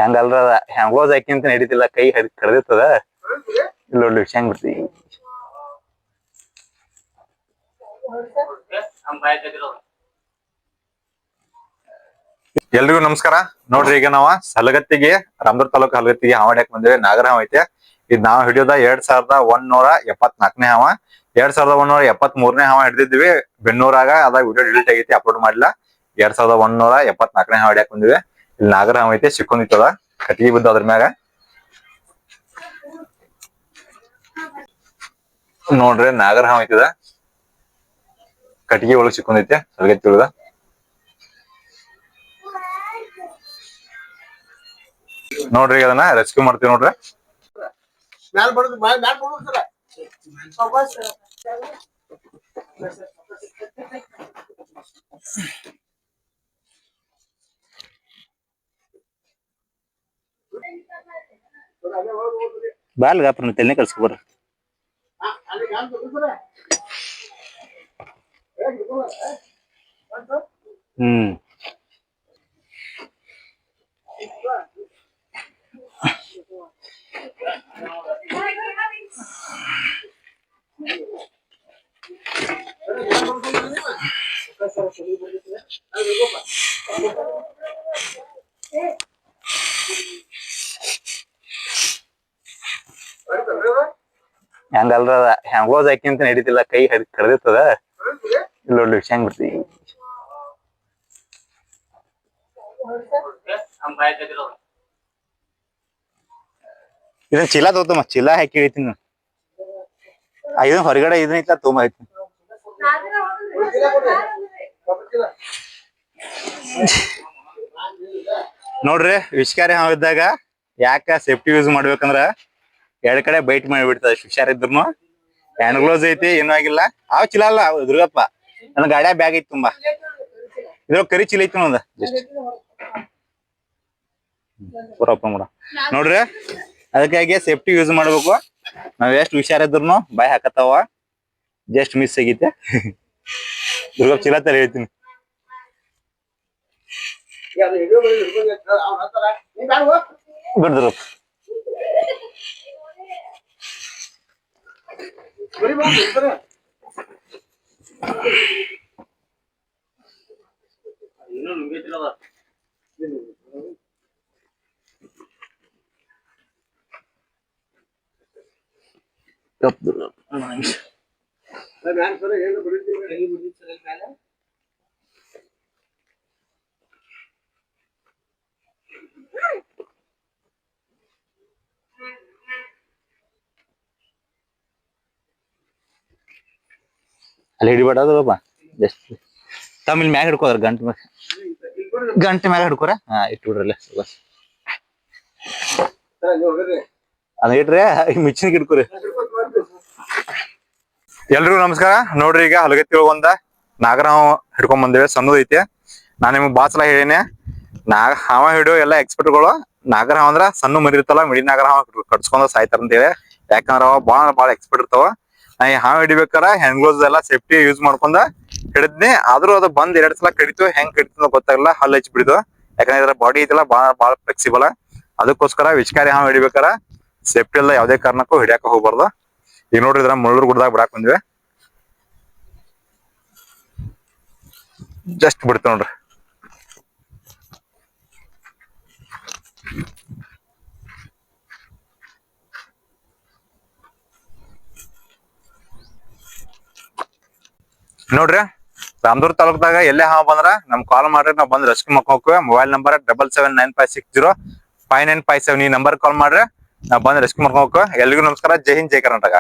ಹೆಂಗಲ್ರ ಹೆಂಗೋಸ್ ಹಾಕಿಂತ ನಡೀತಿಲ್ಲ, ಕೈ ಕಡ್ದಿರ್ತದ. ಇಲ್ಲ ನೋಡಿ ವಿಷಯ ಹೆಂಗ್ ಬಿಡ್ತಿ. ಎಲ್ರಿಗೂ ನಮಸ್ಕಾರ. ನೋಡ್ರಿ, ಈಗ ನಾವ ಹಲಗತ್ತಿಗೆ, ರಾಮದುರ್ಗ ತಾಲೂಕು ಹಲಗತ್ತಿಗೆ ಹಾವು ಹಿಡಿಯಕ್ ಬಂದಿವಿ. ನಾಗರ ಹಾವು ಐತೆ. ಇದ್ ನಾವ್ ಹಿಡಿಯೋದ 2174ನೇ ಹಾವ. 2173ನೇ ಹಾವ ಹಿಡಿದಿದ್ವಿ ಬೆನ್ನೂರಾಗ. ಅದ ವಿಡಿಯೋ ಡಿಲೀಟ್ ಆಗೈತಿ, ಅಪ್ಲೋಡ್ ಮಾಡಿಲ್ಲ. 2174ನೇ ಹಾವ ಹಿಡಿಯಕ್ ಬಂದಿವಿ. ಇಲ್ಲಿ ನಾಗರ ಹಾವು ಐತೆ, ಸಿಕ್ಕೊಂಡಿತ್ತದ, ಕಟ್ಟಿಗೆ ಬಿದ್ದು ಅದ್ರ ಮ್ಯಾಗ. ನೋಡ್ರಿ, ನಾಗರ ಹಾವು ಐತದ, ಕಟ್ಟಿಗೆ ಒಳಗ್ ಸಿಕ್ಕೊಂಡೈತೆ ಹಲಗತ್ತಿ ಒಳಗ. ನೋಡ್ರಿ, ಅದನ್ನ ರೆಸ್ಕ್ಯೂ ಮಾಡ್ತೀವಿ. ನೋಡ್ರಿ, ಬಾಲ್ಗಾಪ್ರ ತೆಲ್ನೆ ಕಲ್ಸ್ಕೊಬ್ರ. ಹೆಂಗಲ್ರ ಹೆಂಗೋಸ್ ಹಾಕಿಂತ ನಡೀತಿಲ್ಲ, ಕೈ ಕಡ್ದಿರ್ತದ. ಇಲ್ಲ ನೋಡಿ ವಿಷಯ ಹೆಂಗ್ ಬಿಡ್ತಿ. ಇದನ್ ಚೀಲ ತಗೋತಮ್ಮ, ಚೀಲ ಹಾಕಿ ಇಳಿತೀನಿ. ಇದನ್ ಹೊರಗಡೆ ಇದನ್ನ ಐತ್ಲ ತುಂಬ ಐತಿ. ನೋಡ್ರಿ, ವಿಷಕಾರಿ ಹಾವು ಇದ್ದಾಗ ಯಾಕ ಸೇಫ್ಟಿ ಯೂಸ್ ಮಾಡ್ಬೇಕಂದ್ರ, ಎರಡ್ ಕಡೆ ಬೈಟ್ ಮಾಡಿಬಿಡ್ತದ. ಹುಷಾರಿದ್ರು. ಹ್ಯಾಂಡ್ ಗ್ಲೌಸ್ ಐತಿ, ಏನೂ ಆಗಿಲ್ಲ. ಹಾವು ಚೀಲ ಅಲ್ಲ ದುರ್ಗಪ್ಪ, ನನ್ ಗಾಡ್ಯಾ ಬ್ಯಾಗ್ ಐತಿ ತುಂಬಾ. ಇದ್ರ ಕರಿ ಚೀಲ ಐತಿ ಒಂದ ಜಸ್ಟ್ ಪೂರಪ್ಪ ಮಾಡ. ನೋಡ್ರಿ, ಅದಕ್ಕಾಗಿ ಸೇಫ್ಟಿ ಯೂಸ್ ಮಾಡ್ಬೇಕು. ನಾವ್ ಎಷ್ಟ್ ಹುಷಾರಿದ್ರು ಬಾಯ್ ಹಾಕತ್ತಾವ. ಜಸ್ಟ್ ಮಿಸ್ ಆಗೈತೆ. ದುರ್ಗಪ್ಪ ಚೀಲ ತರ ಹೇಳ್ತೀನಿ. ಬಿಡ್ದ್ರಪ್ಪ ಅಲ್ಲಿ ಹಿಡಿಬೇಡದಪ್ಪ. ಜಸ್ಟ್ ತಮ್ಮ ಮ್ಯಾಗ ಹಿಡ್ಕೋದ್ರ, ಗಂಟೆ ಮ್ಯಾಗ ಹಿಡ್ಕೋರ. ಇಟ್ಟು ಬಿಡ್ರಲ್ಲ ಅದ ಇಟ್ರೆ ಮಿಚಿನ್ ಹಿಡ್ಕೋರಿ. ಎಲ್ರಿಗೂ ನಮಸ್ಕಾರ. ನೋಡ್ರಿ, ಈಗ ಹಲಗತ್ತಿ ಒಂದ ನಾಗರ ಹಾವು ಹಿಡ್ಕೊಂಡ್ ಬಂದೇವೆ. ಸಣ್ಣದ ಐತೆ. ನಾನ್ ನಿಮ್ಗೆ ಬಾಳ ಸಲ ಹೇಳಿನಿ, ಹಾವ ಹಿಡಿಯೋ ಎಲ್ಲಾ ಎಕ್ಸ್ಪರ್ಟ್ಗಳು ನಾಗರ ಹಾವ ಅಂದ್ರ ಸಣ್ಣ ಮರಿ ಇರ್ತಲ್ಲ, ಮಿಡಿ ನಾಗರ ಹಾವ ಕಡ್ಸ್ಕೊಂಡ್ ಸಾಯ್ತಾರ ಅಂತೇಳಿ. ಯಾಕಂದ್ರ ಅವ ಬಾಳ ಎಕ್ಸ್ಪರ್ಟ್ ಇರ್ತಾವ. ನಾ ಈ ಹಾವು ಹಿಡಿಬೇಕಾರ ಹ್ಯಾಂಡ್ ಗ್ಲೌಸ್ ಎಲ್ಲಾ ಸೇಫ್ಟಿ ಯೂಸ್ ಮಾಡ್ಕೊಂಡ ಹಿಡಿದ್ನಿ. ಆದ್ರೂ ಅದು ಬಂದ್ 2 ಸಲ ಕಡಿತು. ಹೆಂಗ್ ಕಡಿತ ಗೊತ್ತಾಗಲ್ಲ, ಹಲ್ಲು ಹಚ್ಚಿ ಬಿಡಿದು. ಯಾಕಂದ್ರೆ ಇದ್ರ ಬಾಡಿ ಐತಿಲ್ಲ ಬಾಳ ಫ್ಲೆಕ್ಸಿಬಲ್. ಅದಕ್ಕೋಸ್ಕರ ವಿಷಕಾರಿ ಹಾವು ಹಿಡಿಬೇಕಾರ ಸೇಫ್ಟಿ ಎಲ್ಲ ಯಾವ್ದೇ ಕಾರಣಕ್ಕೂ ಹಿಡಿಯಾಕ ಹೋಗ್ಬಾರ್ದು. ಈಗ ನೋಡ್ರಿ, ಇದ್ರ ಮುಳ್ಳೂರ್ ಗುಡ್ದಾಗ ಬಿಡಾಕ್ ಬಂದ್ವಿ. ಜಸ್ಟ್ ಬಿಡ್ತ ನೋಡ್ರಿ. ನೋಡ್ರಿ, ರಾಮದುರ್ಗ ತಾಲೂಕದಾಗ ಎಲ್ಲೇ ಹಾವು ಬಂದ್ರ ನಮ್ ಕಾಲ್ ಮಾಡ್ರಿ, ನಾವ್ ಬಂದ್ ರೆಸ್ಕ್ಯೂ ಮಾಡ್ಕೋತೀವಿ. Mobile number 7795605957. ಈ ನಂಬರ್ ಕಾಲ್ ಮಾಡ್ರಿ, ನಾವ್ ಬಂದ್ ರೆಸ್ಕ್ಯೂ ಮಾಡ್ಕೋಬೇಕು. ಎಲ್ರಿಗೂ ನಮಸ್ಕಾರ. ಜೈ ಹಿಂದ್, ಜೈ ಕರ್ನಾಟಕ.